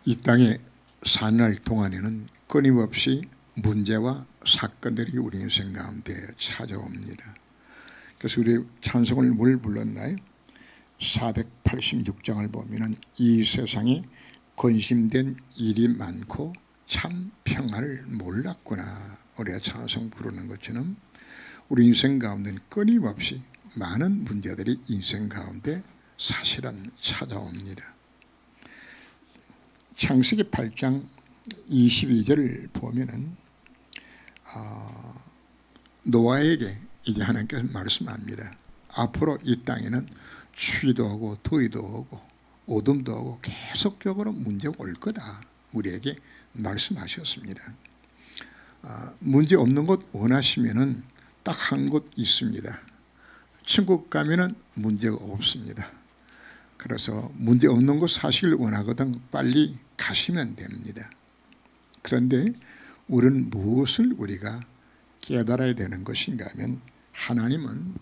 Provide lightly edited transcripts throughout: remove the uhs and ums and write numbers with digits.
이 땅에 사는 동안에는 끊임없이 문제와 사건들이 우리 인생 가운데 찾아옵니다. 그래서 우리 찬송을 뭘 불렀나요? 486장을 보면 이 세상에 근심된 일이 많고 참 평안을 몰랐구나. 우리가 찬송 부르는 것처럼 우리 인생 가운데는 끊임없이 많은 문제들이 인생 가운데 사실은 찾아옵니다. 창세기 8장 22절을 보면은 노아에게 이제 하나님께서 말씀합니다. 앞으로 이 땅에는 추위도 오고 더위도 오고 어둠도 오고 계속적으로 문제가 올 거다. 우리에게 말씀하셨습니다. 문제 없는 곳 원하시면은 딱 한 곳 있습니다. 천국 가면은 문제가 없습니다. 그래서 문제 없는 곳 사시길 원하거든 빨리 가시면 됩니다. 그런데 우리는 무엇을 우리가 깨달아야 되는 것인가 하면 하나님은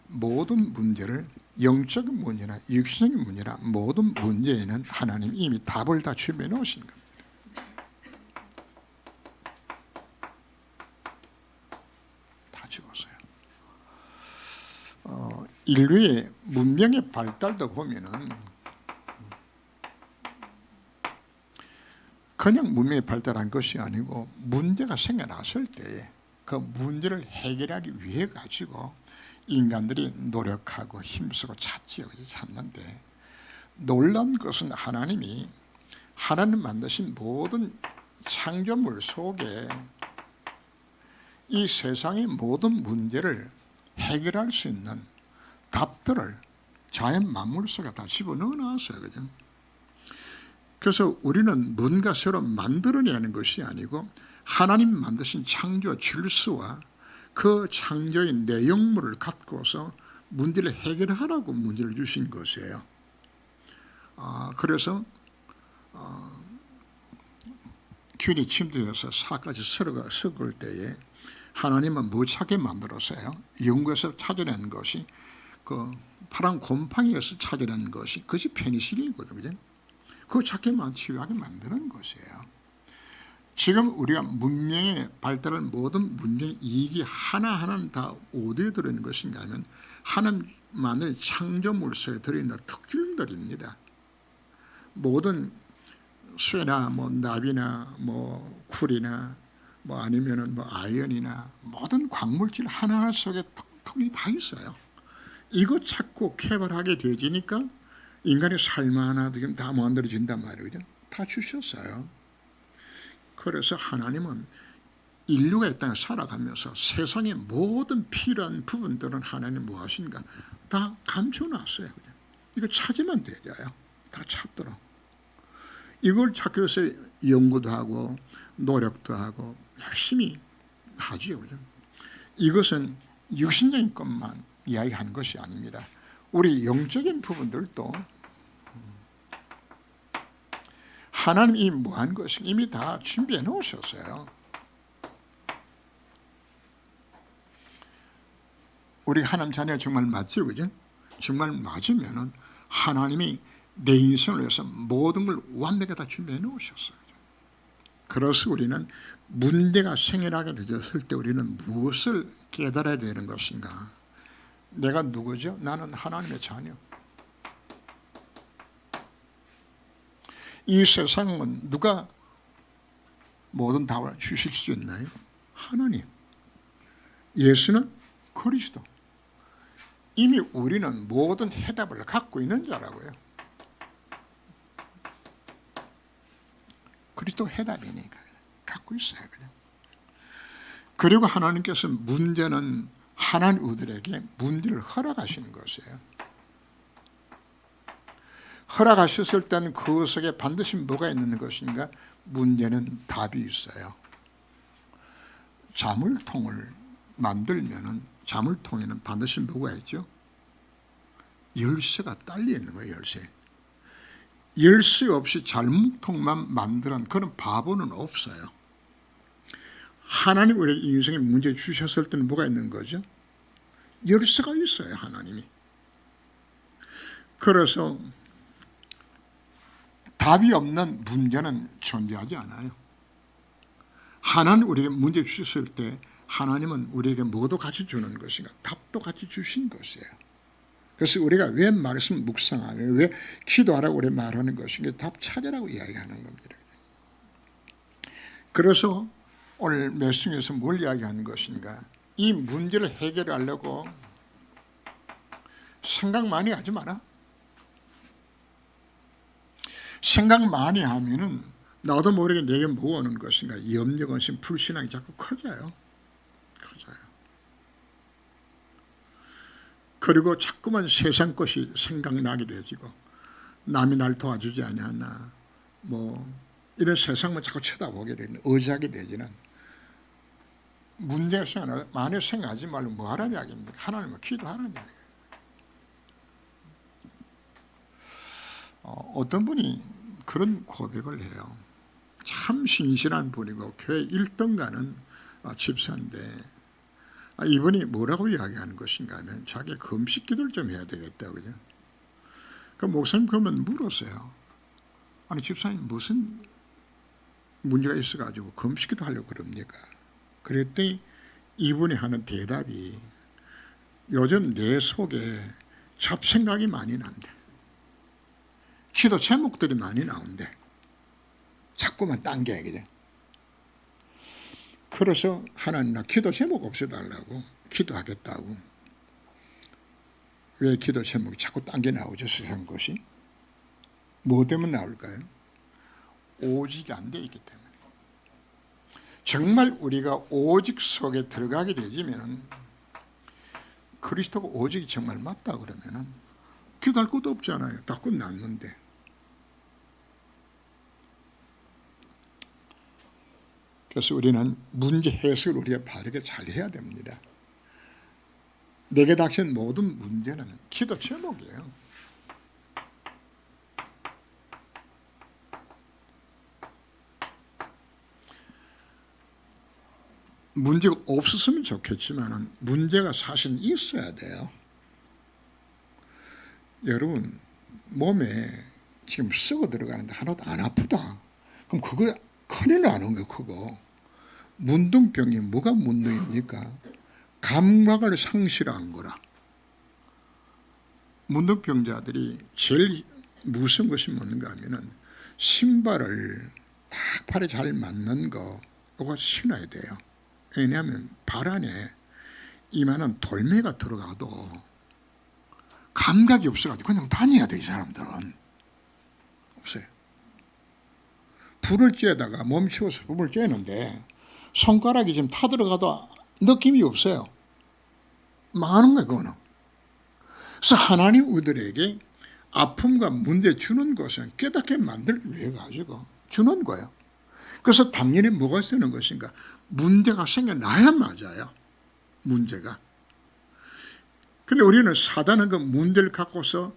모든 문제를 영적인 문제나 육신적인 문제나 모든 문제에는 하나님이 이미 답을 다 준비해 놓으신 겁니다. 다 적었어요. 인류의 문명의 발달도 보면은 그냥 문명이 발달한 것이 아니고 문제가 생겨났을 때 그 문제를 해결하기 위해 가지고 인간들이 노력하고 힘쓰고 찾는데 놀라운 것은 하나님이 하나님 만드신 모든 창조물 속에 이 세상의 모든 문제를 해결할 수 있는 답들을 자연 만물 속에 다 집어넣어 놨어요. 그죠? 그래서 우리는 뭔가 새로 만들어내는 것이 아니고 하나님 만드신 창조 질서와 그 창조의 내용물을 갖고서 문제를 해결하라고 문제를 주신 것이에요. 그래서 균이 침투해서 사까지 썩을 때에 하나님은 뭐 찾게 만들었어요? 연구에서 찾아낸 것이 그 파란 곰팡이에서 찾아낸 것이 그것이 페니실린이거든요. 그거 찾게만 치유하게 만드는 것이에요. 지금 우리가 문명의 발달한 모든 문명의 이익이 하나하나는 다 어디에 들어있는 것인가 하면 하나님만의 창조물 속에 들어있는 특질들입니다. 모든 쇠나 뭐 나비나 뭐 쿨이나 뭐 아니면은 뭐 아연이나 모든 광물질 하나하나 속에 특징이 다 있어요. 이거 찾고 개발하게 되지니까 인간의 삶 하나도 다 만들어진단 말이죠. 다 주셨어요. 그래서 하나님은 인류가 이 땅에 살아가면서 세상의 모든 필요한 부분들은 하나님 뭐 하신가? 다 감춰놨어요. 이거 찾으면 되잖아요. 다 찾도록. 이걸 찾기 위해서 연구도 하고 노력도 하고 열심히 하죠. 그죠? 이것은 육신적인 것만 이야기하는 것이 아닙니다. 우리 영적인 부분들도 하나님이 뭐한 것을 이미 다 준비해 놓으셨어요. 우리 하나님 자녀 정말 맞죠? 그죠? 정말 맞으면은 하나님이 내 인생을 위해서 모든 걸 완벽하게 다 준비해 놓으셨어요. 그래서 우리는 문제가 생겨나게 되었을 때 우리는 무엇을 깨달아야 되는 것인가? 내가 누구죠? 나는 하나님의 자녀. 이 세상은 누가 모든 답을 주실 수 있나요? 하나님. 예수는 그리스도. 이미 우리는 모든 해답을 갖고 있는 자라고요. 그리스도 해답이니까 갖고 있어요. 그냥. 그리고 하나님께서 문제는 하나님 우리에게 문제를 허락하시는 것이에요. 허락하셨을 때는 그 속에 반드시 뭐가 있는 것인가? 문제는 답이 있어요. 자물통을 만들면은 자물통에는 반드시 뭐가 있죠? 열쇠가 딸려 있는 거예요. 열쇠 없이 자물통만 만드는 그런 바보는 없어요. 하나님 우리 인생에 문제 주셨을 때는 뭐가 있는 거죠? 열쇠가 있어요. 하나님이. 그래서 답이 없는 문제는 존재하지 않아요. 하나님 우리에게 문제 주셨을 때 하나님은 우리에게 뭐도 같이 주는 것인가? 답도 같이 주신 것이에요. 그래서 우리가 왜 말씀 묵상하며 왜 기도하라고 우리 말하는 것인가? 답 찾으라고 이야기하는 겁니다. 그래서 오늘 메시지에서 뭘 이야기하는 것인가? 이 문제를 해결하려고 생각 많이 하지 마라. 생각 많이 하면은 나도 모르게 내게 뭐가 오는 것인가? 염려, 근심, 불신앙이 자꾸 커져요. 그리고 자꾸만 세상 것이 생각나게 되지고 남이 날 도와주지 않았나 뭐 이런 세상만 자꾸 쳐다보게 되는 의지하게 되지는 문제가 많이 생각하지 말고 뭐 하라는 이야기입니까? 하나님을 기도하라는 이야기예요. 어떤 분이 그런 고백을 해요. 참 신실한 분이고 교회 1등 가는 집사인데 이분이 뭐라고 이야기하는 것인가 하면 자기 금식 기도를 좀 해야 되겠다. 그죠? 그 목사님 그러면 물었어요. 아니 집사님 무슨 문제가 있어가지고 금식 기도 하려고 그럽니까? 그랬더니 이분이 하는 대답이 요즘 내 속에 잡생각이 많이 난대. 기도 제목들이 많이 나온대. 자꾸만 당겨야 돼. 그래서 하나님 나 기도 제목 없애달라고 기도하겠다고. 왜 기도 제목이 자꾸 당겨 나오죠? 세상 것이. 뭐 때문에 나올까요? 오직이 안 돼 있기 때문에. 정말 우리가 오직 속에 들어가게 되지면 그리스도가 오직이 정말 맞다 그러면 기도할 것도 없잖아요. 다 끝났는데. 그래서 우리는 문제 해석을 우리가 바르게 잘 해야 됩니다. 내게 닥친 모든 문제는 기도 제목이에요. 문제가 없었으면 좋겠지만 문제가 사실 있어야 돼요. 여러분 몸에 지금 썩어 들어가는데 하나도 안 아프다. 그럼 그거 큰일 나는 거예요. 그거. 문둥병이 뭐가 문둥입니까? 감각을 상실한 거라. 문둥병자들이 제일 무서운 것이 뭔가 하면은 신발을 딱 발에 잘 맞는 거 이거 신어야 돼요. 왜냐하면 발 안에 이만한 돌멩이가 들어가도 감각이 없어가지고 그냥 다녀야 돼. 이 사람들은 없어요. 불을 쬐다가 멈추어서 불을 쬐는데 손가락이 좀 타들어가도 느낌이 없어요. 많은 거예요. 그거는. 그래서 하나님 우리들에게 아픔과 문제 주는 것은 깨닫게 만들기 위해 가지고 주는 거예요. 그래서 당연히 뭐가 쓰는 것인가? 문제가 생겨나야 맞아요. 문제가. 근데 우리는 사단은 그 문제를 갖고서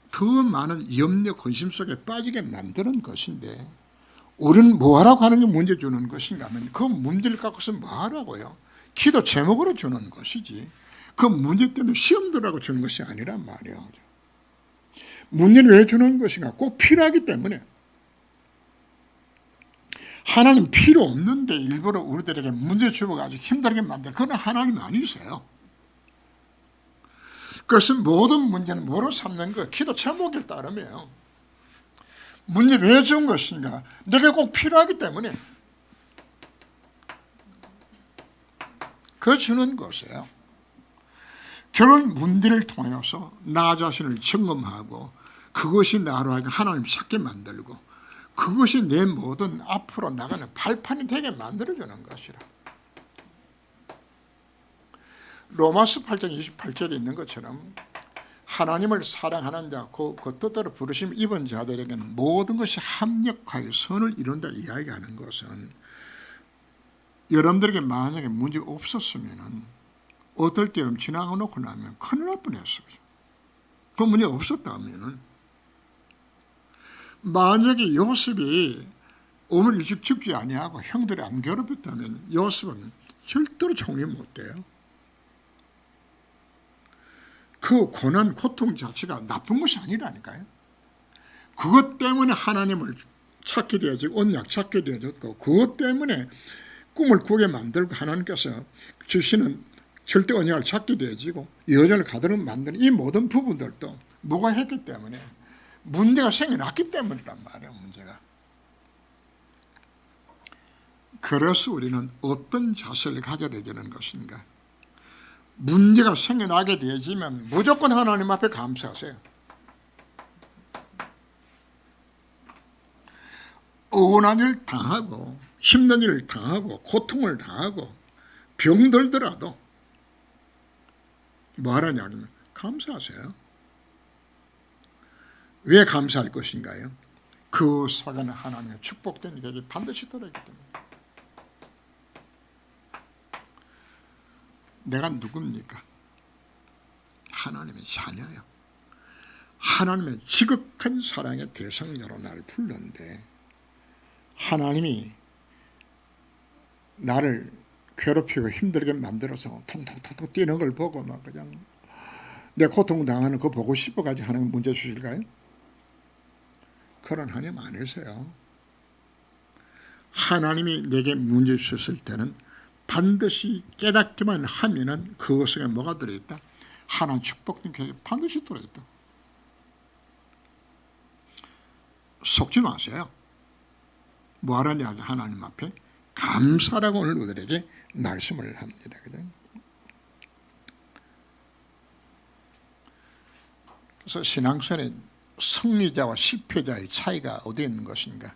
더 많은 염려, 근심 속에 빠지게 만드는 것인데 우리는 뭐하라고 하는 게 문제 주는 것인가 하면 그 문제를 갖고서 뭐하라고요? 기도 제목으로 주는 것이지 그 문제 때문에 시험 들라고 주는 것이 아니란 말이에요. 문제는 왜 주는 것인가? 꼭 필요하기 때문에. 하나님 필요 없는데 일부러 우리들에게 문제 주고 아주 힘들게 만들 그건 하나님 아니세요. 그것은 모든 문제는 뭐로 삼는 거예요? 기도 제목에 따르면 문제 왜 준 것인가? 내가 꼭 필요하기 때문에 그 주는 것이에요. 결혼 문제를 통해서 나 자신을 점검하고 그것이 나로 하여금 하나님 찾게 만들고 그것이 내 모든 앞으로 나가는 발판이 되게 만들어주는 것이라. 로마서 8장 28절에 있는 것처럼 하나님을 사랑하는 자, 그 뜻대로 부르심 입은 자들에게는 모든 것이 합력하여 선을 이룬다 이야기하는 것은 여러분들에게 만약에 문제가 없었으면 어떨 때는 지나가 놓고 나면 큰일 날 뻔했어요. 그 문제가 없었다면 만약에 요셉이 어머니 일찍 죽지 아니하고 형들이 안 괴롭혔다면 요셉은 절대로 총리 못 돼요. 그 고난, 고통 자체가 나쁜 것이 아니라니까요. 그것 때문에 하나님을 찾게 되어지고 언약 찾게 되어졌고, 그것 때문에 꿈을 꾸게 만들고 하나님께서 주시는 절대 언약을 찾게 되어지고 여정을 가도록 만드는 이 모든 부분들도 뭐가 했기 때문에, 문제가 생겨났기 때문이란 말이에요. 문제가. 그래서 우리는 어떤 자세를 가져야 되는 것인가? 문제가 생겨나게 되어지면 무조건 하나님 앞에 감사하세요. 억울한 일을 당하고 힘든 일을 당하고 고통을 당하고 병들더라도 뭐 하라냐 하면 감사하세요. 왜 감사할 것인가요? 그 사건은 하나님의 축복된 일이 반드시 들어있기 때문에. 내가 누굽니까? 하나님의 자녀예요. 하나님의 지극한 사랑의 대상자로 나를 불렀는데, 하나님이 나를 괴롭히고 힘들게 만들어서 통통통통 뛰는 걸 보고 막 그냥 내 고통당하는 거 보고 싶어가지고 하나님 문제 주실까요? 그런 하나님 아니세요. 하나님이 내게 문제 주셨을 때는 반드시 깨닫기만 하면은 그 속에 뭐가 들어있다? 하나님 축복된 계획이 반드시 들어있다. 속지 마세요. 뭐 하라냐 하나님 앞에 감사라고 오늘 우리에게 말씀을 합니다. 그래서 신앙생활의 승리자와 실패자의 차이가 어디에 있는 것인가?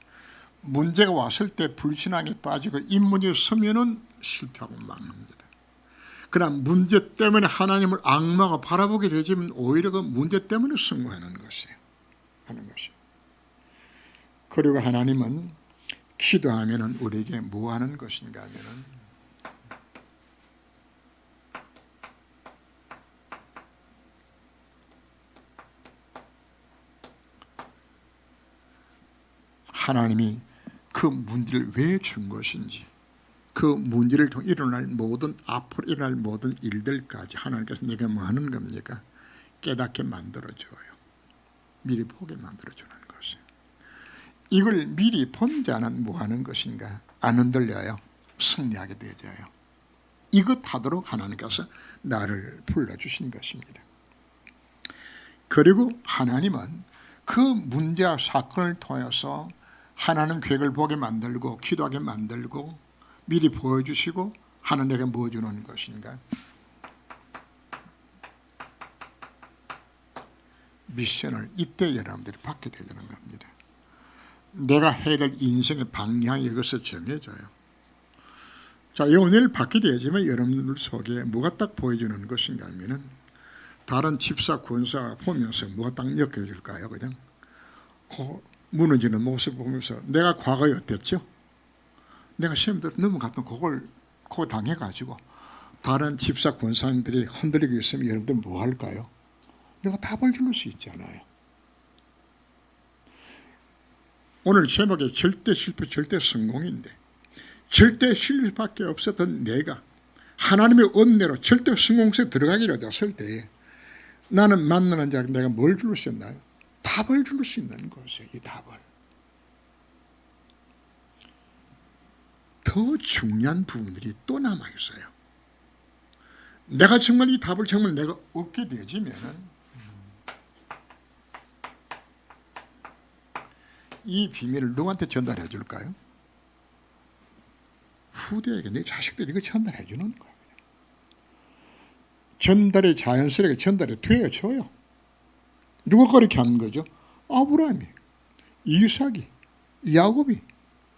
문제가 왔을 때 불신앙에 빠지고 인문에 서면은 실패하고 망합니다. 그러나 문제 때문에 하나님을 악마가 바라보게 되지만 오히려 그 문제 때문에 승부하는 것이에요. 그리고 하나님은 기도하면은 우리에게 뭐 하는 것인가 하면은 하나님이 그 문제를 왜 준 것인지, 그 문제를 통해 일어날 모든 앞으로 일어날 모든 일들까지 하나님께서 내가 뭐 하는 겁니까? 깨닫게 만들어줘요. 미리 보게 만들어주는 것이에요. 이걸 미리 본 자는 뭐 하는 것인가? 안 흔들려요. 승리하게 되어져요. 이것 하도록 하나님께서 나를 불러주신 것입니다. 그리고 하나님은 그 문제와 사건을 통해서 하나님 계획을 보게 만들고 기도하게 만들고 미리 보여주시고 하나님에게 뭐 주는 것인가? 미션을 이때 여러분들이 받게 되는 겁니다. 내가 해야 될 인생의 방향이 여기서 정해져요. 자, 이 오늘 받게 되지만 여러분들 속에 뭐가 딱 보여주는 것인가 하면은 다른 집사 권사 보면서 뭐가 딱 느껴질까요? 그냥 무너지는 모습 보면서 내가 과거에 어땠죠? 내가 시험대로 넘어갔던 그걸 당해가지고 다른 집사 권사님들이 흔들리고 있으면 여러분들 뭐 할까요? 내가 답을 줄 수 있잖아요. 오늘 제목이 절대 실패 절대 성공인데, 절대 실패밖에 없었던 내가 하나님의 은혜로 절대 성공세에 들어가기로 됐을 때에 나는 만나는 자에게 내가 뭘 줄 수 있나요? 답을 줄 수 있는 것이에요. 이 답을. 더 중요한 부분들이 또 남아있어요. 내가 정말 이 답을 정말 내가 얻게 되어지면 이 비밀을 누구한테 전달해 줄까요? 후대에게, 내 자식들이 이거 전달해 주는 거예요. 전달이 자연스럽게 전달이 되어져요. 누가 그렇게 하는 거죠? 아브라함이, 이삭이, 야곱이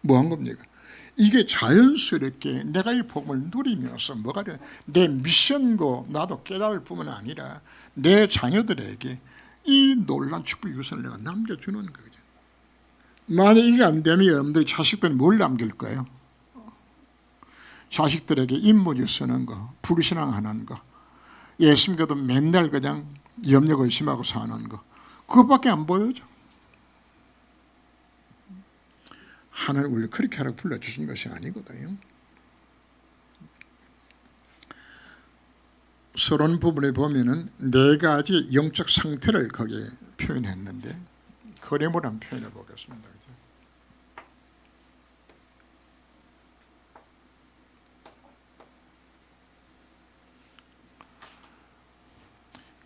뭐 한 겁니까? 이게 자연스럽게 내가 이 복을 누리면서 뭐가 돼? 내 미션고 나도 깨달을 뿐만 아니라 내 자녀들에게 이 놀란 축복 이것을 내가 남겨주는 거죠. 만약 이게 안 되면 여러분들이 자식들이 뭘 남길 거예요? 자식들에게 인문지 쓰는 거, 불신앙하는 거, 예수 믿어도 맨날 그냥 염려 의심하고 사는 거, 그것밖에 안 보여줘. 하나님 우리를 그렇게 하라고 불러주신 것이 아니거든요. 서론 부분에 보면은 네 가지 영적 상태를 거기에 표현했는데, 그림으로 한번 표현해 보겠습니다.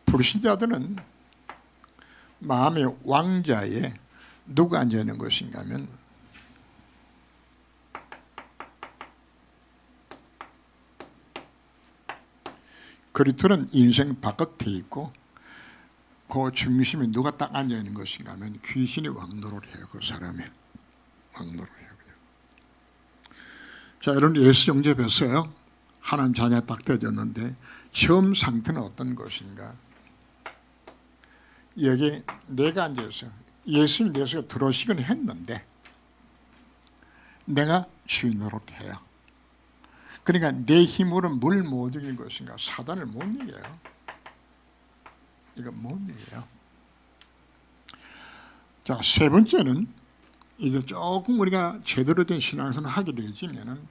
불신자들은 마음의 왕자에 누가 앉아 있는 것인가 하면 그리스도는 인생 바깥에 있고 그 중심에 누가 딱 앉아 있는 것인가 하면 귀신이 왕노를 해요. 그 사람이 왕노를 해요. 자, 여러분 예수 영접했어요. 하나님 자녀 딱 되어졌는데 처음 상태는 어떤 것인가? 여기 내가 앉아 있어요. 예수님 내 속에 들어오시긴 했는데 내가 주인 노릇해요. 그러니까 내 힘으로 뭘 못 이긴 것인가? 사단을 못 이겨요. 이거 못 이겨요. 자, 세 번째는 이제 조금 우리가 제대로 된 신앙생활을 하게 되지면은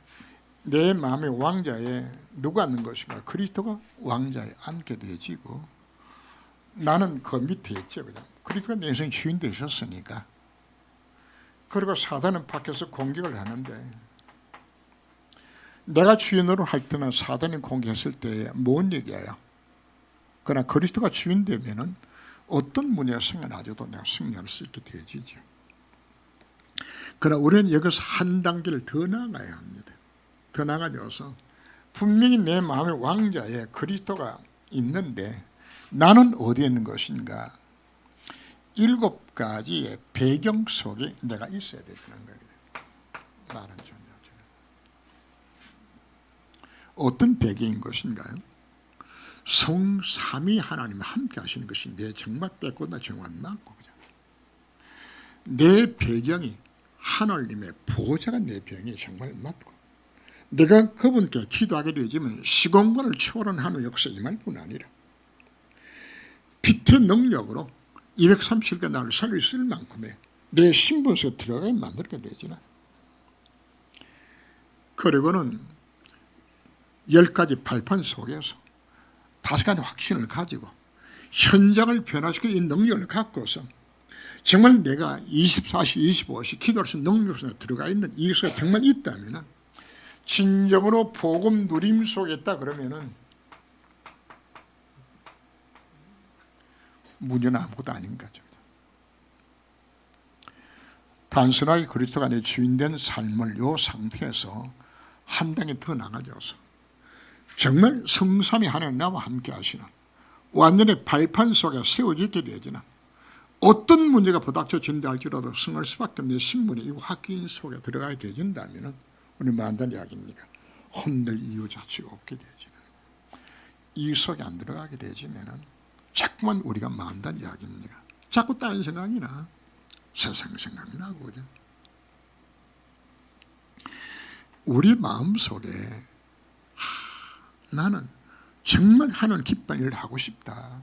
내 마음의 왕자에 누가 앉는 것인가? 그리스도가 왕자에 앉게 되지고 나는 그 밑에 있죠. 그리스도가 내 인생 주인 되셨으니까. 그리고 사단은 밖에서 공격을 하는데 내가 주인으로 할 때는 사단이 공격했을 때 못 이겨요. 그러나 그리스도가 주인 되면은 어떤 문제가 생겨나줘도 내가 승리할 수 있게 되어지죠. 그러나 우리는 여기서 한 단계를 더 나아가야 합니다. 더 나아가져서 분명히 내 마음의 왕자에 그리스도가 있는데 나는 어디에 있는 것인가? 7가지의 배경 속에 내가 있어야 되는 거예요. 나는 존재하죠. 어떤 배경인 것인가요? 성삼위 하나님 함께 하시는 것이 내 정말 뺏고나 정말 맞고 내 배경이 하나님의 보호자가 내 배경이 정말 맞고 내가 그분께 기도하게 되지만 시공간을 초월한 하나님의 역사 임할 뿐 아니라 빛의 능력으로 237개 나를 살릴 수 있을 만큼의 내 신분 속에 들어가게 만들게 되지나 그리고는 10가지 발판 속에서 5가지 확신을 가지고 현장을 변화시키는 이 능력을 갖고서 정말 내가 24시 25시 기도할 수 있는 능력 속에 들어가 있는 이것이 정말 있다면 진정으로 복음 누림 속에 있다 그러면은 문제는 아무것도 아닌 거죠. 단순하게 그리스도가 내 주인된 삶을 이 상태에서 한 단계 더 나가져서 정말 성삼위 하나님 나와 함께 하시는 완전히 발판 속에 세워지게 되지나 어떤 문제가 부닥쳐진다 할지라도 승할 수밖에 없는 신분이 이 확인 속에 들어가게 되진다면 우리 만단 이야기입니까? 흔들 이유 자체가 없게 되지는 이 속에 안 들어가게 되지면 자꾸만 우리가 만단 이야기입니다. 자꾸 딴 생각이나 세상 생각나고 그죠? 우리 마음속에 나는 정말 하는 기쁜 일을 하고 싶다.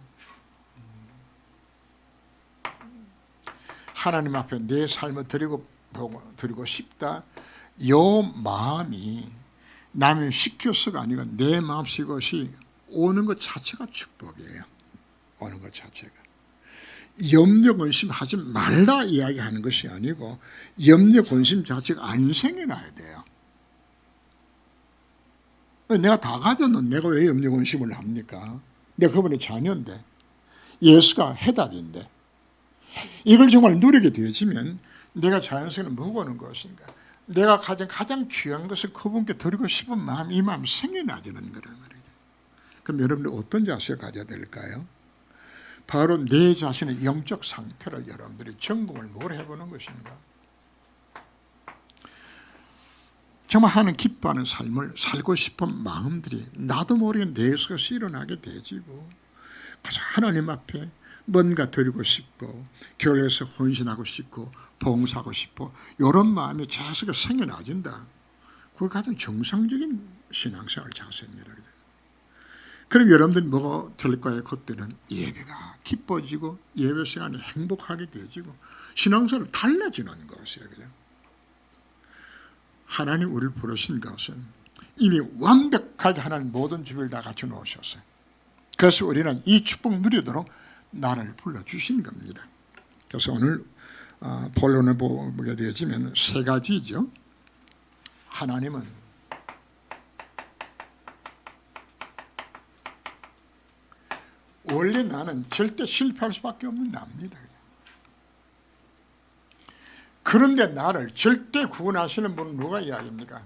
하나님 앞에 내 삶을 드리고 싶다. 이 마음이 남이 시켜서가 아니고 내 마음속 이것이 오는 것 자체가 축복이에요. 오는 것 자체가. 염려 근심하지 말라 이야기하는 것이 아니고 염려 근심 자체가 안 생겨나야 돼요. 내가 다 가졌는데 내가 왜 염려 근심을 합니까? 내가 그분의 자녀인데 예수가 해답인데 이걸 정말 누리게 되어지면 내가 자연스럽게 뭐하는 것인가? 내가 가장 귀한 것을 그분께 드리고 싶은 마음, 이 마음 생겨나지는 거란 말이죠. 그럼 여러분들 어떤 자세를 가져야 될까요? 바로 내 자신의 영적 상태를 여러분들이 점검을 뭘 해보는 것인가? 정말 하는 기뻐하는 삶을 살고 싶은 마음들이 나도 모르게 내 속에서 일어나게 되지고 가서 하나님 앞에 뭔가 드리고 싶고 교회에서 헌신하고 싶고 봉사하고 싶고 이런 마음이 제 속에 생겨나진다. 그게 가장 정상적인 신앙생활 자세입니다. 그럼 여러분들이 뭐가 될 거예요? 그때는 예배가 기뻐지고 예배 시간이 행복하게 되지고 신앙생활이 달라지는 것이에요. 그냥. 하나님 우리를 부르신 것은 이미 완벽하게 하나님 모든 주를 다 갖춰 놓으셨어요. 그래서 우리는 이 축복 누리도록 나를 불러주신 겁니다. 그래서 오늘 본론을 보게 되지만 세 가지죠. 하나님은 원래 나는 절대 실패할 수밖에 없는 납니다. 그런데 나를 절대 구원하시는 분은 누가 이야기입니까?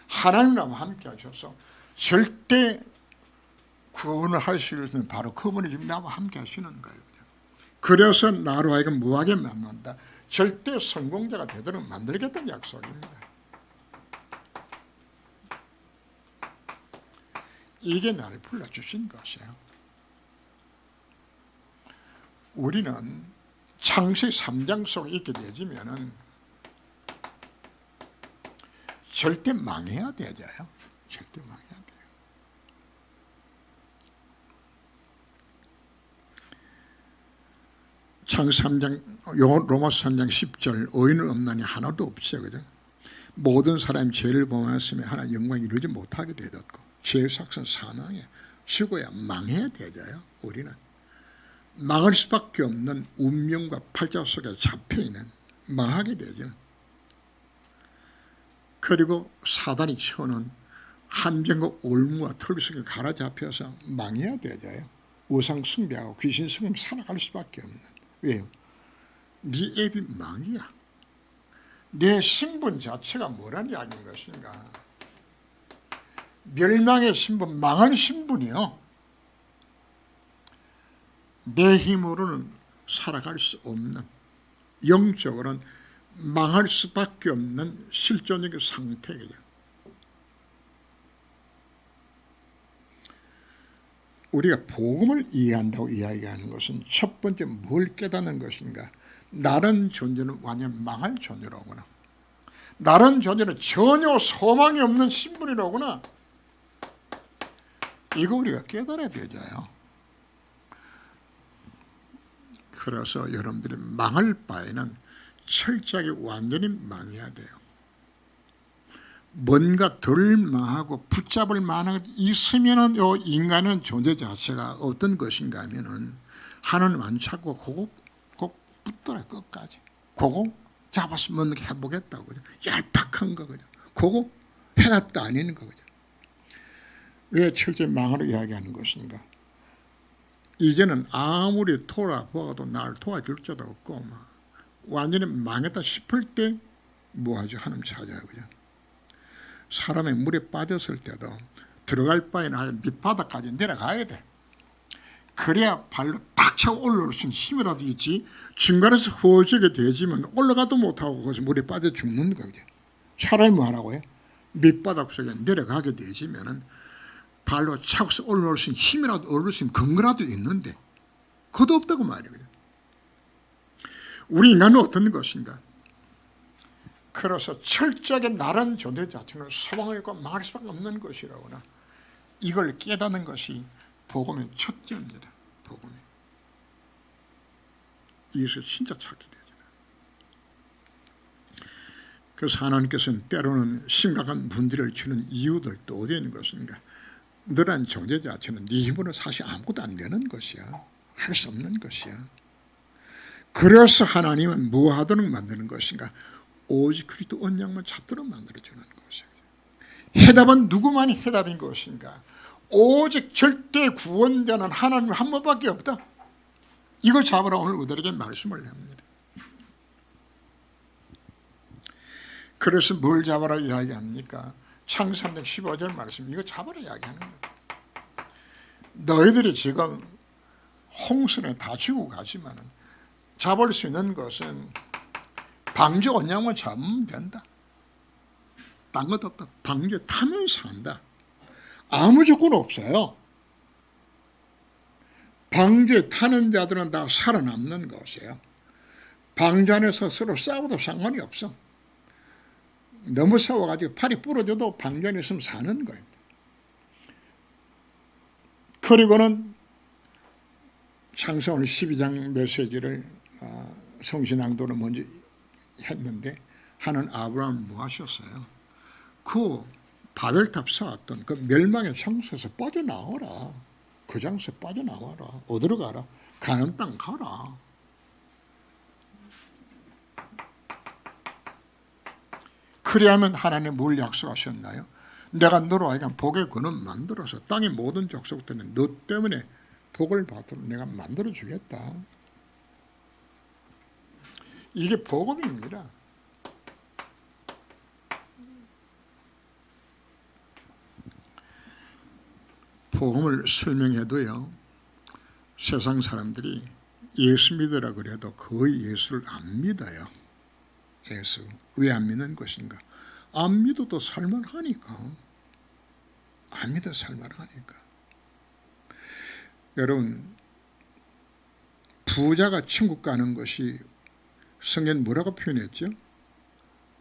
하나님 나와 함께 하셔서 절대 구원을 할 수 있는 바로 그분이 지금 나와 함께 하시는 거예요. 그래서 나로 하여금 무하게 만난다. 절대 성공자가 되도록 만들겠다는 약속입니다. 이게 나를 불러주신 것이에요. 우리는 창세기 3장 속에 있게 되지면은 절대 망해야 되잖아요. 절대 망해야 돼요. 창세기 3장, 로마서 3장 10절 의인은 없나니 하나도 없어요. 그죠? 모든 사람이 죄를 범하였으면 하나님 영광을 이루지 못하게 되었고 죄의 삭선 사망에 죽어야 망해야 되잖아요. 우리는 망할 수밖에 없는 운명과 팔자 속에 잡혀있는 망하게 되죠. 그리고 사단이 쳐놓은 함정과 올무와 털 속에 갈아잡혀서 망해야 되잖아요. 우상 숭배하고 귀신 숭배 살아갈 수밖에 없는. 왜요? 네 앱이 망이야. 내 신분 자체가 뭐라는 이야기인 것인가? 멸망의 신분, 망할 신분이요. 내 힘으로는 살아갈 수 없는, 영적으로는 망할 수밖에 없는 실존적인 상태예요. 우리가 복음을 이해한다고 이야기하는 것은 첫 번째 뭘 깨닫는 것인가? 나른 존재는 완전 망할 존재로구나. 나른 존재는 전혀 소망이 없는 신분이로구나. 이거 우리가 깨달아야 되잖아요. 그래서 여러분들이 망할 바에는 철저하게 완전히 망해야 돼요. 뭔가 덜 망하고 붙잡을 만한 것이 있으면은 요 인간은 존재 자체가 어떤 것인가 하면은 하나님 안 찾고 그거 꼭 붙더라 끝까지. 그거 잡아서 뭔가 해보겠다고. 그죠? 얄팍한 거 그죠? 그거 해놨다 아닌 거 그죠? 왜 철저히 망하려 이야기하는 것인가? 이제는 아무리 돌아보아도 날 도와줄 자도 없고 막 완전히 망했다 싶을 때 뭐하죠? 하나님 찾아요. 그죠? 사람이 물에 빠졌을 때도 들어갈 바에는 밑바닥까지 내려가야 돼. 그래야 발로 딱 차고 올라올 수 있는 힘이라도 있지. 중간에서 허우적이 되지만 올라가도 못하고 거기서 물에 빠져 죽는 거죠. 차라리 뭐 하라고요? 밑바닥 속에 내려가게 되지면은 발로 차고서 올라올 수 있는 힘이라도 올라올 수 있는 근거라도 있는데 그것도 없다고 말이에요. 우리 인간은 어떤 것인가? 그래서 철저하게 나란 존재 자체는 소망하고 망할 수밖에 없는 것이라거나 이걸 깨닫는 것이 복음의 첫째입니다. 복음이. 이것을 진짜 찾게 되잖아요. 그래서 하나님께서는 때로는 심각한 문제를 주는 이유들 또 어디에 있는 것인가? 너란 존재 자체는 네 힘으로 사실 아무것도 안 되는 것이야. 할 수 없는 것이야. 그래서 하나님은 무하도록 만드는 것인가? 오직 그리스도 언약만 잡도록 만들어주는 것이야. 해답은 누구만이 해답인 것인가? 오직 절대 구원자는 하나님 한 분밖에 없다. 이거 잡으라 오늘 우리에게 말씀을 합니다. 그래서 뭘 잡아라 이야기합니까? 창세기 3장 15절 말씀 이거 잡아라 이야기하는 거예요. 너희들이 지금 홍수에 다 지고 가지만 잡을 수 있는 것은 방주 언약만 잡으면 된다. 딴 것도 없다. 방주에 타면서 한다. 아무 조건 없어요. 방주에 타는 자들은 다 살아남는 것이에요. 방주 안에서 서로 싸워도 상관이 없어. 너무 싸워가지고 팔이 부러져도 방주 안에 있으면 사는 거예요. 그리고는 창세기 오늘 12장 메시지를 성신낭도를 먼저 했는데 하는 아브라함은 뭐 하셨어요? 그 바벨탑 쌓았던 그 멸망의 창소에서 빠져나오라. 그 장소에 빠져나와라. 어디로 가라? 가는 땅 가라. 그리하면 하나님 뭘 약속하셨나요? 내가 너로 하여금 복의 근원 만들어서 땅의 모든 족속들은 너 때문에 복을 받도록 내가 만들어주겠다. 이게 복음입니다. 복음을 설명해도요, 세상 사람들이 예수 믿으라 그래도 거의 예수를 안 믿어요. 예수. 왜 안 믿는 것인가? 안 믿어도 살만하니까. 안 믿어 살만하니까. 여러분, 부자가 천국 가는 것이 성경 뭐라고 표현했죠?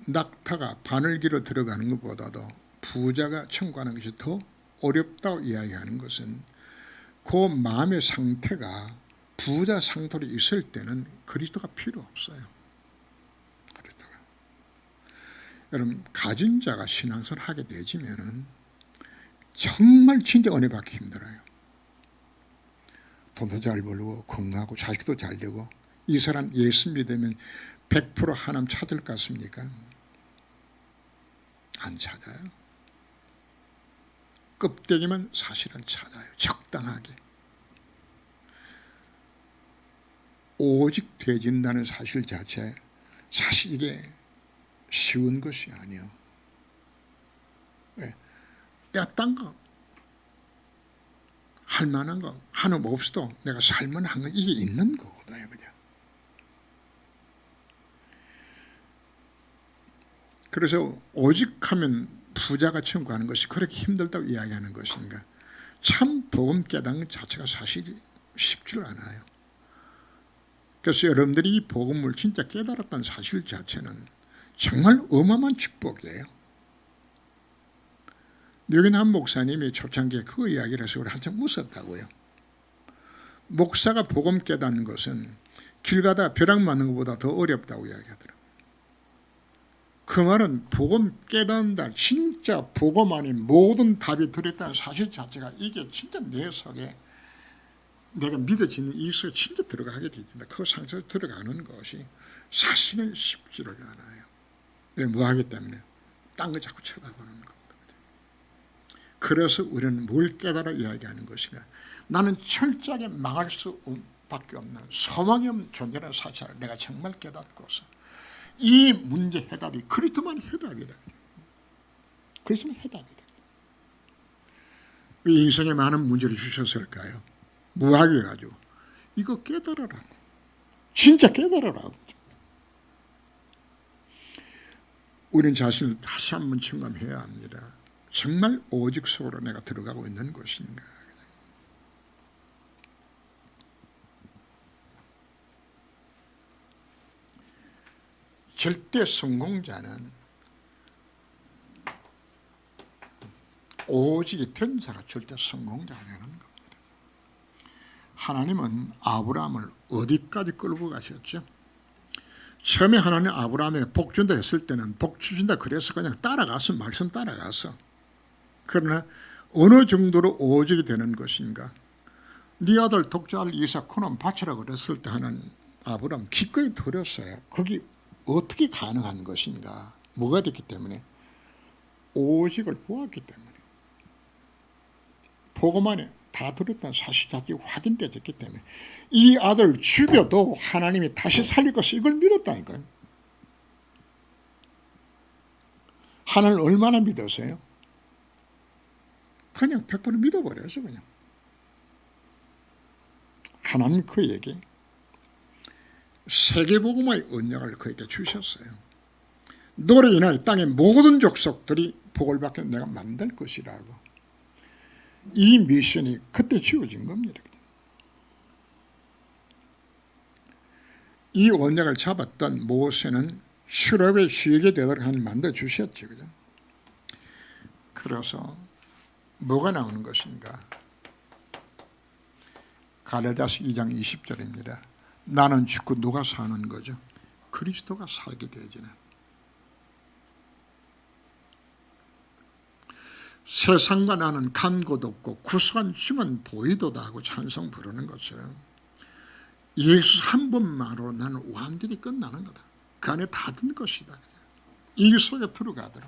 낙타가 바늘기로 들어가는 것보다도 부자가 천국 가는 것이 더 어렵다고 이야기하는 것은 그 마음의 상태가 부자 상태로 있을 때는 그리스도가 필요 없어요. 그리스도가. 여러분, 가진 자가 신앙생활을 하게 되지면은 정말 진짜 은혜 받기 힘들어요. 돈도 잘 벌고 건강하고 자식도 잘 되고 이 사람 예수 믿으면 100% 하나님 찾을 것 같습니까? 안 찾아요. 껍데기만 사실은 찾아요. 적당하게. 오직 되진다는 사실 자체, 사실 이게 쉬운 것이 아니에요. 왜? 내가 딴 거 할 만한 거 하나 없어도 내가 살만한 거 이게 있는 거거든요. 그냥. 그래서 오직 하면 부자가 천국 가는 것이 그렇게 힘들다고 이야기하는 것인가? 참 복음 깨닫는 자체가 사실 쉽지 않아요. 그래서 여러분들이 이 복음을 진짜 깨달았다는 사실 자체는 정말 어마어마한 축복이에요. 여기 한 목사님이 초창기에 그 이야기를 해서 우리 한참 웃었다고요. 목사가 복음 깨닫는 것은 길 가다 벼락 맞는 것보다 더 어렵다고 이야기하더라고요. 그 말은 복음 깨닫는다, 진짜 복음 안에 모든 답이 들어있다는 사실 자체가 이게 진짜 내 속에 내가 믿어지는 이 속에 진짜 들어가게 되진다. 그 상태로 들어가는 것이 사실은 쉽지를 않아요. 왜? 뭐 하기 때문에? 딴 거 자꾸 쳐다보는 거거든요. 그래서 우리는 뭘 깨달아 이야기하는 것인가? 나는 철저하게 망할 수밖에 없는 소망이 없는 존재라는 사실을 내가 정말 깨닫고서 이 문제 해답이 그리스도만 해답이다. 그리스도만 해답이다. 왜 인생에 많은 문제를 주셨을까요? 무하게 가지고 이거 깨달아라고. 진짜 깨달아라고. 우리는 자신을 다시 한번 점검해야 합니다. 정말 오직 속으로 내가 들어가고 있는 것인가. 절대 성공자는 오직이 된 자가 절대 성공자라는 겁니다. 하나님은 아브라함을 어디까지 끌고 가셨죠? 처음에 하나님 아브라함에게 복 준다 했을 때는 복 주신다 그래서 그냥 따라가서 말씀 따라가서. 그러나 어느 정도로 오직이 되는 것인가? 네 아들 독자 아들 이삭 그놈 바치라 그랬을 때 하나님 아브라함 기꺼이 드렸어요. 거기 어떻게 가능한 것인가? 뭐가 됐기 때문에? 오직을 보았기 때문에. 복음 안에 다 들었다는 사실 자체가 확인되었기 때문에 이 아들 죽여도 하나님이 다시 살릴 것을 이걸 믿었다니까요. 하나님을 얼마나 믿으세요? 그냥 100% 믿어버려서 그냥. 하나님 그에게 세계복음의 언약을 그에게 주셨어요. 너로 인하여 땅의 모든 족속들이 복을 받게 내가 만들 것이라고. 이 미션이 그때 주어진 겁니다. 이 언약을 잡았던 모세는 출애굽의 주역이 되도록 하나님 만들어 주셨죠. 그죠? 그래서 뭐가 나오는 것인가? 갈라디아서 2장 20절입니다. 나는 죽고 누가 사는 거죠? 그리스도가 살게 되지는. 세상과 나는 간곳 없고 구속한 주만 보이도다 하고 찬송 부르는 것처럼 예수 한 번만으로 나는 완전히 끝나는 거다. 그 안에 다 든 것이다. 이 속에 들어가도록.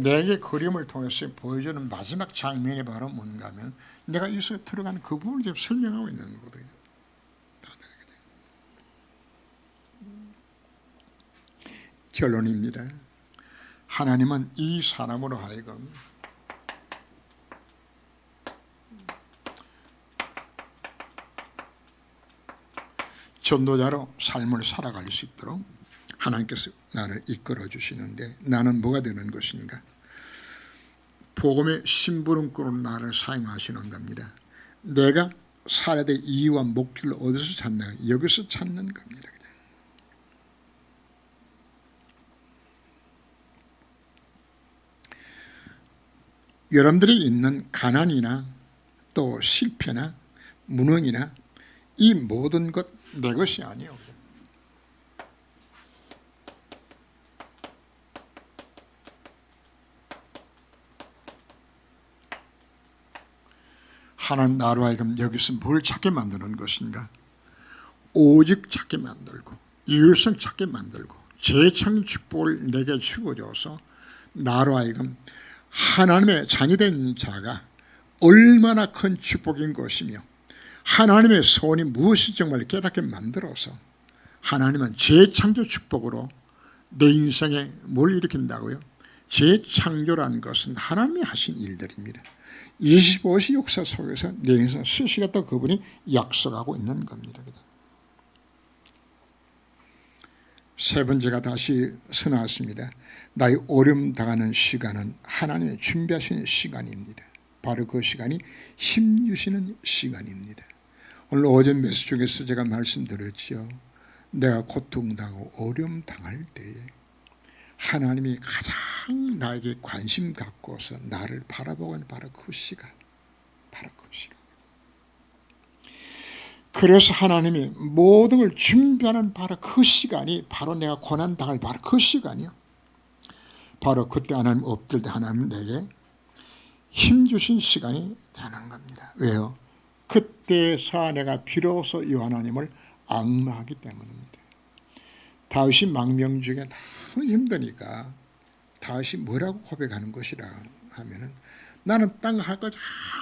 내게 그림을 통해서 보여주는 마지막 장면이 바로 뭔가 하면 내가 이 속에 들어가는 그 부분을 지금 설명하고 있는 거거든요. 결론입니다. 하나님은 이 사람으로 하여금 전도자로 삶을 살아갈 수 있도록 하나님께서 나를 이끌어 주시는데 나는 뭐가 되는 것인가? 복음의 심부름꾼으로 나를 사용하시는 겁니다. 내가 살아야 될 이유와 목적을 어디서 찾나? 여기서 찾는 겁니다. 여러분들이 있는 가난이나 또 실패나 무능이나 이 모든 것 내 것이 아니에요. 하나님 나로 하여금 여기서 뭘 찾게 만드는 것인가? 오직 찾게 만들고 유일성 찾게 만들고 재창 축복을 내게 주어줘서 나로 하여금 하나님의 자녀된 자가 얼마나 큰 축복인 것이며 하나님의 소원이 무엇이 정말 깨닫게 만들어서 하나님은 재창조 축복으로 내 인생에 뭘 일으킨다고요? 재창조라는 것은 하나님이 하신 일들입니다. 25시 역사 속에서 내 인생 수시가 또 그분이 약속하고 있는 겁니다. 세 번째가 다시 선언했습니다. 나의 어려움 당하는 시간은 하나님의 준비하신 시간입니다. 바로 그 시간이 힘 주시는 시간입니다. 오늘 오전 메시지 중에서 제가 말씀드렸죠. 내가 고통당하고 어려움 당할 때에 하나님이 가장 나에게 관심 갖고서 나를 바라보고 있는 바로 그 시간, 바로 그 시간. 그래서 하나님이 모든 걸 준비하는 바로 그 시간이 바로 내가 고난 당할 바로 그 시간이요. 바로 그때 하나님 엎들 때 하나님 내게 힘 주신 시간이 되는 겁니다. 왜요? 그때서 내가 비로소 이 하나님을 앙마하기 때문입니다. 다윗이 망명 중에 너무 힘드니까 다윗이 뭐라고 고백하는 것이라 하면은 나는 땅 할 것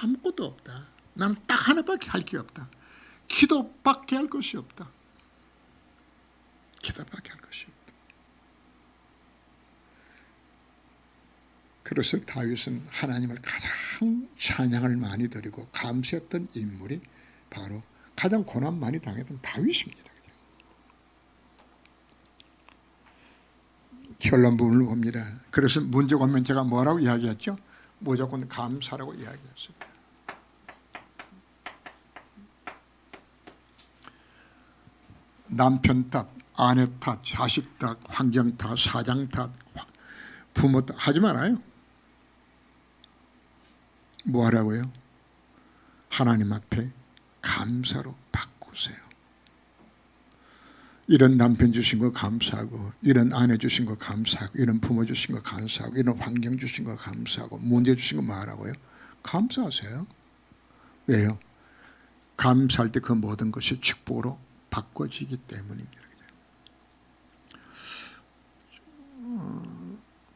아무것도 없다. 나는 딱 하나밖에 할 게 없다. 기도밖에 할 것이 없다. 기도밖에 할 것이 없다. 그래서 다윗은 하나님을 가장 찬양을 많이 드리고 감사했던 인물이 바로 가장 고난 많이 당했던 다윗입니다. 결론 부분을 봅니다. 그래서 문제가 오면 제가 뭐라고 이야기했죠? 무조건 감사라고 이야기했습니다. 남편 탓, 아내 탓, 자식 탓, 환경 탓, 사장 탓, 부모 탓 하지 말아요. 뭐 하라고요? 하나님 앞에 감사로 바꾸세요. 이런 남편 주신 거 감사하고, 이런 아내 주신 거 감사하고, 이런 부모 주신 거 감사하고, 이런 환경 주신 거 감사하고, 문제 주신 거 뭐하라고요? 감사하세요. 왜요? 감사할 때 그 모든 것이 축복으로 바꿔지기 때문입니다.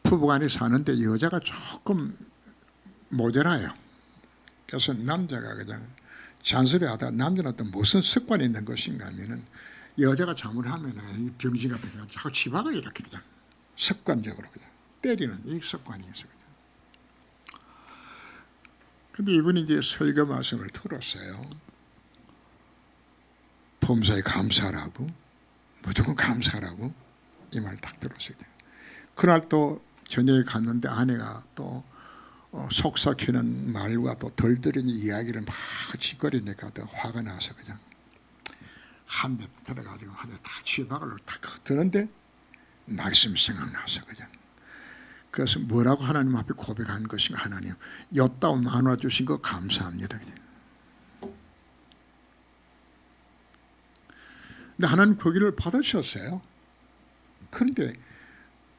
부부간에 사는데 여자가 조금 모자라요. 그래서 남자가 그냥 잔소리하다가 남자는 또 무슨 습관이 있는 것인가 하면은 여자가 잘못하면은 병신 같은 거 자꾸 치박을 이렇게 그냥 습관적으로 그냥 때리는 이 습관이 있어요. 근데 이분이 이제 설교 말씀을 들었어요. 범사에 감사하라고, 무조건 감사하라고 이 말 딱 들었어요. 그날 또 저녁에 갔는데 아내가 또 속삭이는 말과 또 덜덜이는 이야기를 막 짓거리니까 더 화가 나서 그냥 한 대 들어가지고 한 대 딱 쥐박을 딱 드는데 말씀이 생각나서 그냥. 그래서 뭐라고 하나님 앞에 고백한 것인가? 하나님 엿다오 나눠 주신 거 감사합니다. 근데 하나님 그 길을 받으셨어요. 그런데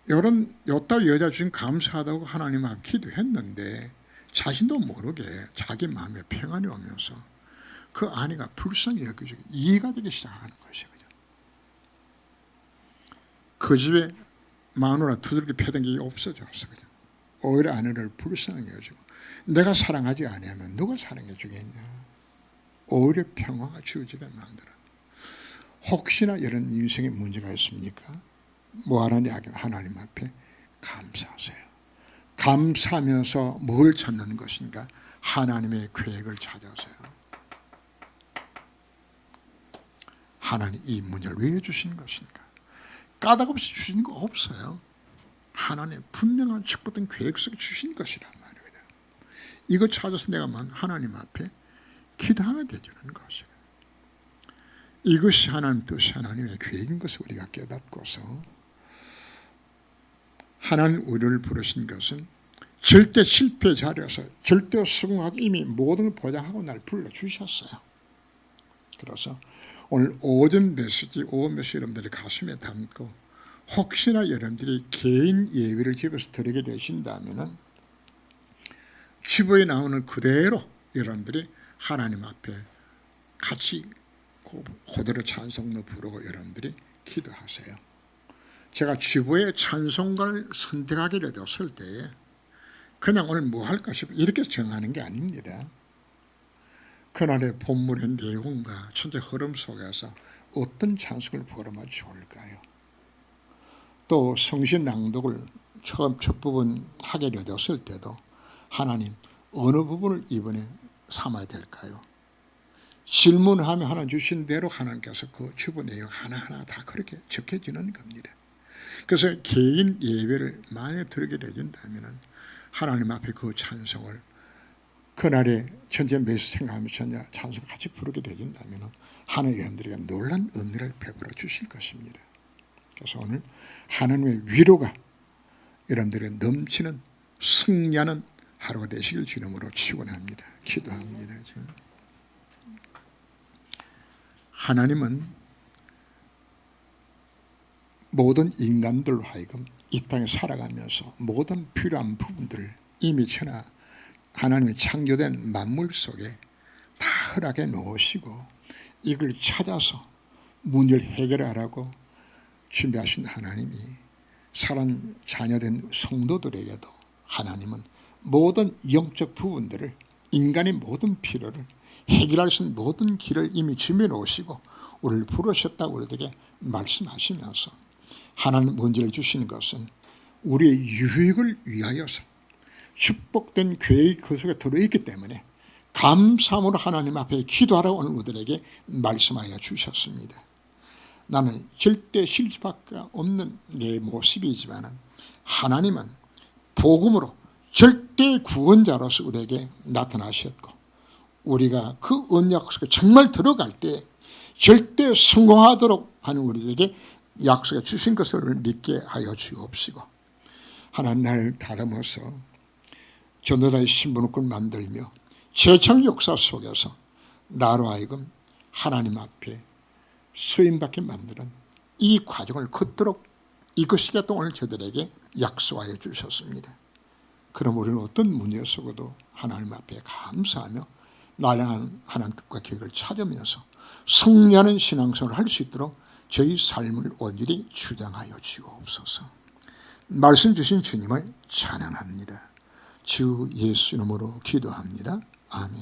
요따 여자 주신 감사하다고 하나님 앞에 기도했는데 자신도 모르게 자기 마음에 평안이 오면서 그 아내가 불쌍히 여겨지고 이해가 되기 시작하는 것이거든요. 그 집에 마누라 두들겨 패던 게 없어졌어. 오히려 아내를 불쌍히 여기고 내가 사랑하지 아니하면 누가 사랑해 주겠냐. 오히려 평화가 주어지게 만들어. 혹시나 이런 인생에 문제가 있습니까? 뭐하라니 하나님 앞에 감사하세요. 감사하면서 뭘 찾는 것인가? 하나님의 계획을 찾아서요. 하나님 이 문제를 왜 주시는 것인가? 까닭 없이 주시는 거 없어요. 하나님 분명한 축복된 계획 속에 주신 것이란 말이에요. 이거 찾아서 내가 하나님 앞에 기도하면 되는 것이에요. 이것이 하나님 뜻이 하나님의 계획인 것을 우리가 깨닫고서 하나님 우리를 부르신 것은 절대 실패 자리에서 절대 성공하고 이미 모든 걸 보장하고 날 불러주셨어요. 그래서 오늘 오전 메시지, 오후 메시지 여러분들이 가슴에 담고 혹시나 여러분들이 개인 예배를 집에서 드리게 되신다면 주보에 나오는 그대로 여러분들이 하나님 앞에 같이 그대로 찬송도 부르고 여러분들이 기도하세요. 제가 주보에 찬송가를 선택하게 되었을 때에 그냥 오늘 뭐 할까 싶어 이렇게 정하는 게 아닙니다. 그날의 본문의 내용과 전체 흐름 속에서 어떤 찬송을 부르면 좋을까요? 또 성신 낭독을 처음 첫 부분 하게 되었을 때도 하나님 어느 부분을 이번에 삼아야 될까요? 질문하면 하나님 주신 대로 하나님께서 그 주보 내용 하나하나 다 그렇게 적혀지는 겁니다. 그래서 개인 예배를 만약에 드리게 되진다면 하나님 앞에 그 찬송을 그날의 전체 메시지 생각하면서 찬송 같이 부르게 되진다면 하나님 여러분들에게 놀란 은혜를 베풀어 주실 것입니다. 그래서 오늘 하나님의 위로가 여러분들의 넘치는 승리하는 하루가 되시길 주님으로 축원합니다. 기도합니다. 하나님은 모든 인간들로 하여금 이 땅에 살아가면서 모든 필요한 부분들을 이미 천하 하나님의 창조된 만물 속에 다 허락해 놓으시고 이걸 찾아서 문제를 해결하라고 준비하신 하나님이 살아난 자녀된 성도들에게도 하나님은 모든 영적 부분들을 인간의 모든 필요를 해결할 수 있는 모든 길을 이미 준비해 놓으시고 우리를 부르셨다고 우리에게 말씀하시면서 하나님 문제를 주시는 것은 우리의 유익을 위하여서 축복된 계획이 그 속에 들어있기 때문에 감사함으로 하나님 앞에 기도하라고 오늘 우리에게 말씀하여 주셨습니다. 나는 절대 실수밖에 없는 내 모습이지만 하나님은 복음으로 절대 구원자로서 우리에게 나타나셨고 우리가 그 언약 속에 정말 들어갈 때 절대 성공하도록 하는 우리에게 약속해 주신 것을 믿게 하여 주옵시고 하나님 날 다듬어서 전도자의 신분을 만들며 재창 역사 속에서 나로 하여금 하나님 앞에 서임받게 만드는 이 과정을 걷도록 이것이겠다 오늘 저들에게 약속하여 주셨습니다. 그럼 우리는 어떤 문제 속에도 하나님 앞에 감사하며 나량한 하나님 뜻과 계획을 찾으면서 승리하는 신앙생활을 할 수 있도록 저희 삶을 온전히 주장하여 주옵소서. 말씀 주신 주님을 찬양합니다. 주 예수 이름으로 기도합니다. 아멘.